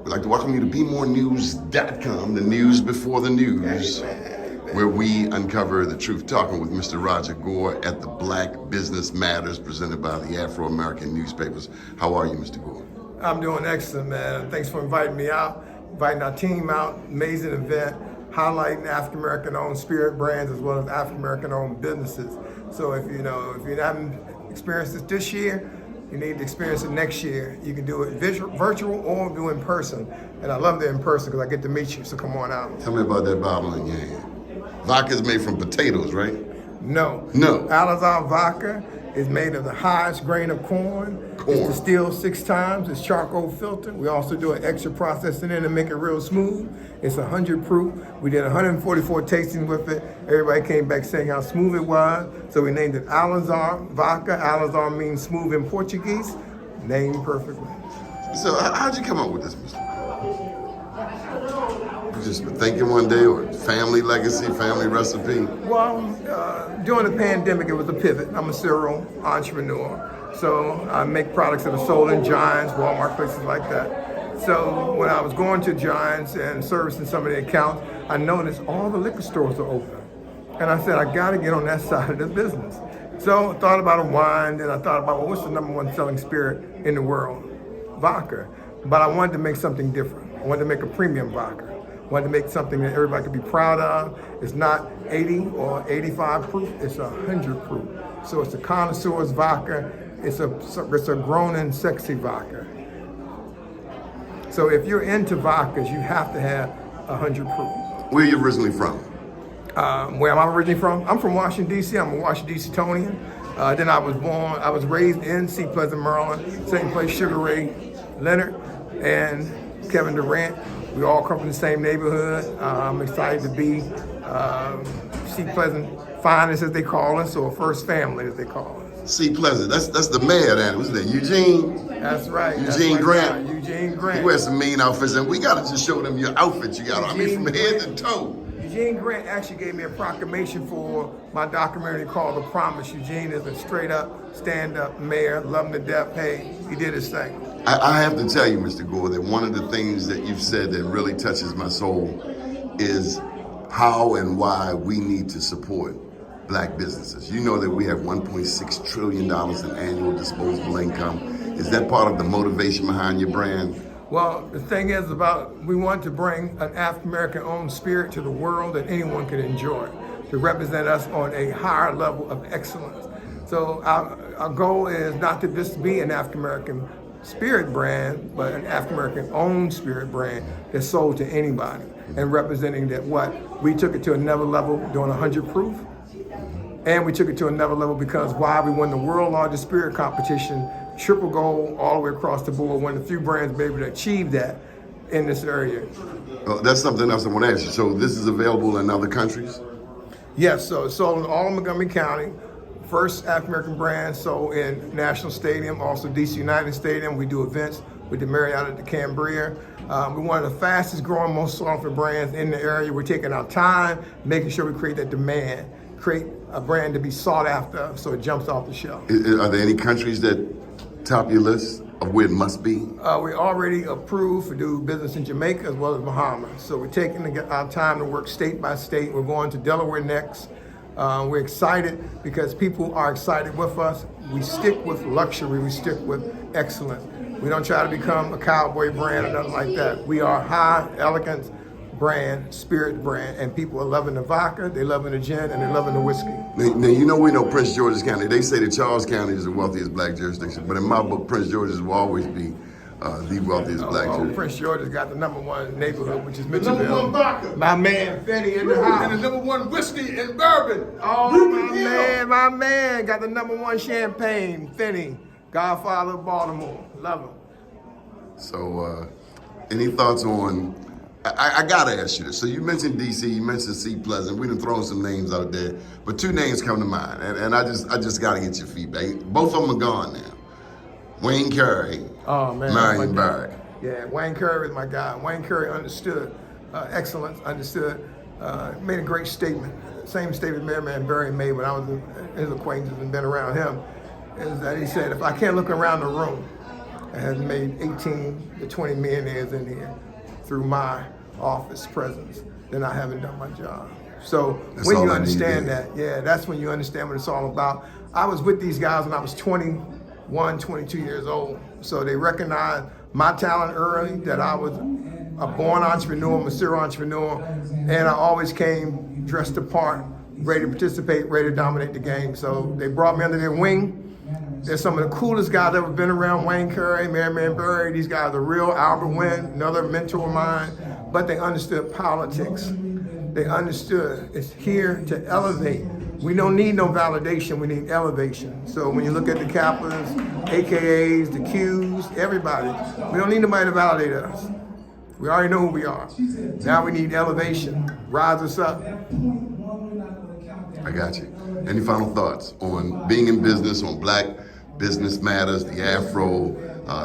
We'd like to welcome you to BeMoreNews.com, the news before the news, where we uncover the truth. Talking with Mr. Roger Gore at the Black Business Matters, presented by the Afro-American newspapers. How are you, Mr. Gore? I'm doing excellent, man. Thanks for inviting me out, inviting our team out. Amazing event, highlighting African-American owned spirit brands as well as African-American owned businesses. So if you haven't experienced this year, you need to experience it next year. You can do it virtual or do it in person. And I love it in person because I get to meet you, so come on out. Tell me about that bottle in your hand. Vodka's made from potatoes, right? No. No. Alisar Vodka is made of the highest grain of corn. It's distilled 6 times. It's charcoal filtered. We also do an extra processing in to make it real smooth. It's 100 proof. We did 144 tastings with it. Everybody came back saying how smooth it was. So we named it Alisar Vodka. Alisar means smooth in Portuguese. Named perfectly. So how'd you come up with this, Mr. You just been thinking one day, or family legacy, family recipe? Well, during the pandemic, it was a pivot. I'm a serial entrepreneur. So I make products that are sold in Giants, Walmart, places like that. So when I was going to Giants and servicing some of the accounts, I noticed all the liquor stores are open. And I said, I gotta get on that side of the business. So I thought about a wine, then I thought about, well, what's the #1 selling spirit in the world? Vodka. But I wanted to make something different. I wanted to make a premium vodka. I wanted to make something that everybody could be proud of. It's not 80 or 85 proof, it's 100 proof. So it's a connoisseur's vodka. It's a grown and sexy vodka. So if you're into vodkas, you have to have 100 proof. Where are you originally from? Where am I originally from? I'm from Washington, D.C. I'm a Washington, D.C.tonian. Then I was raised in Sea Pleasant, Maryland, same place Sugar Ray Leonard and Kevin Durant. We all come from the same neighborhood. I'm excited to be Sea Pleasant finest, as they call us, or first family, as they call us. Sea Pleasant, that's the mayor then, wasn't it? Eugene? That's right. Eugene Grant. Eugene Grant. You wear some mean outfits, and we gotta just show them your outfits you got on. I mean, from head to toe. Eugene Grant actually gave me a proclamation for my documentary called The Promise. Eugene is a straight up, stand up mayor, love him to death. Hey, he did his thing. I have to tell you, Mr. Gore, that one of the things that you've said that really touches my soul is how and why we need to support Black businesses. You know that we have $1.6 trillion in annual disposable income. Is that part of the motivation behind your brand? Well, the thing is we want to bring an African-American owned spirit to the world that anyone can enjoy, to represent us on a higher level of excellence. So our goal is not to just be an African-American spirit brand, but an African-American owned spirit brand that's sold to anybody, and representing that we took it to another level doing 100 proof. And we took it to another level because we won the world largest spirit competition, triple gold all the way across the board, one of the few brands to be able to achieve that in this area. Oh, that's something else I want to ask you. So this is available in other countries? Yes, so it's sold in all of Montgomery County. First African-American brand sold in National Stadium, also DC United Stadium. We do events with the Marriott at the Cambria. We're one of the fastest growing, most sought after brands in the area. We're taking our time, making sure we create that demand, create a brand to be sought after so it jumps off the shelf. Are there any countries that top your list of where it must be? We're already approved to do business in Jamaica as well as Bahamas. So we're taking our time to work state by state. We're going to Delaware next. We're excited because people are excited with us. We stick with luxury, we stick with excellence. We don't try to become a cowboy brand or nothing like that. We are high, elegant brand, spirit brand, and people are loving the vodka, they're loving the gin, and they're loving the whiskey. Now, we know Prince George's County. They say that Charles County is the wealthiest Black jurisdiction, but in my book, Prince George's will always be the wealthiest Black jurisdiction. Prince George's got the #1 neighborhood, which is Mitchellville. #1 vodka. My man, Finney in the house. And the #1 whiskey and bourbon. Oh, my man, got the #1 champagne, Finney, Godfather of Baltimore. Love him. So, any thoughts on, I gotta ask you this. So you mentioned DC, you mentioned Sea Pleasant. We done thrown some names out there, but 2 names come to mind, and I just gotta get your feedback. Both of them are gone now. Wayne Curry, Marion Barrett. Yeah, Wayne Curry is my guy. Wayne Curry understood excellence, made a great statement. Same statement Marion Barrett made when I was his acquaintance and been around him, is that he said, if I can't look around the room and has made 18 to 20 millionaires in here through my office presence, then I haven't done my job. So That's when all you I understand need, that, yeah, that's when you understand what it's all about. I was with these guys when I was 21, 22 years old. So they recognized my talent early, that I was a born entrepreneur, I'm a serial entrepreneur, and I always came dressed the part, ready to participate, ready to dominate the game. So they brought me under their wing. They're some of the coolest guys ever been around. Wayne Curry, Marion Barry, these guys are real. Albert Wynn, another mentor of mine. But they understood politics. They understood it's here to elevate. We don't need no validation, we need elevation. So when you look at the Kappas, AKAs, the Qs, everybody, we don't need nobody to validate us. We already know who we are. Now we need elevation. Rise us up. I got you. Any final thoughts on being in business, on Black Business Matters, the Afro,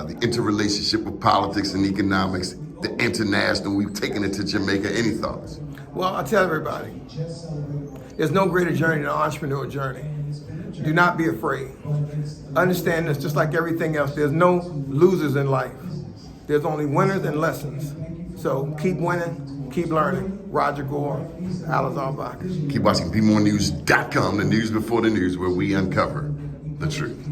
the interrelationship with politics and economics, the international, we've taken it to Jamaica. Any thoughts? Well, I tell everybody, there's no greater journey than an entrepreneur journey. Do not be afraid. Understand this, just like everything else, there's no losers in life. There's only winners and lessons. So keep winning, keep learning. Roger Gore, Alisar Vodka. Keep watching PMoreNews.com, the news before the news, where we uncover the truth.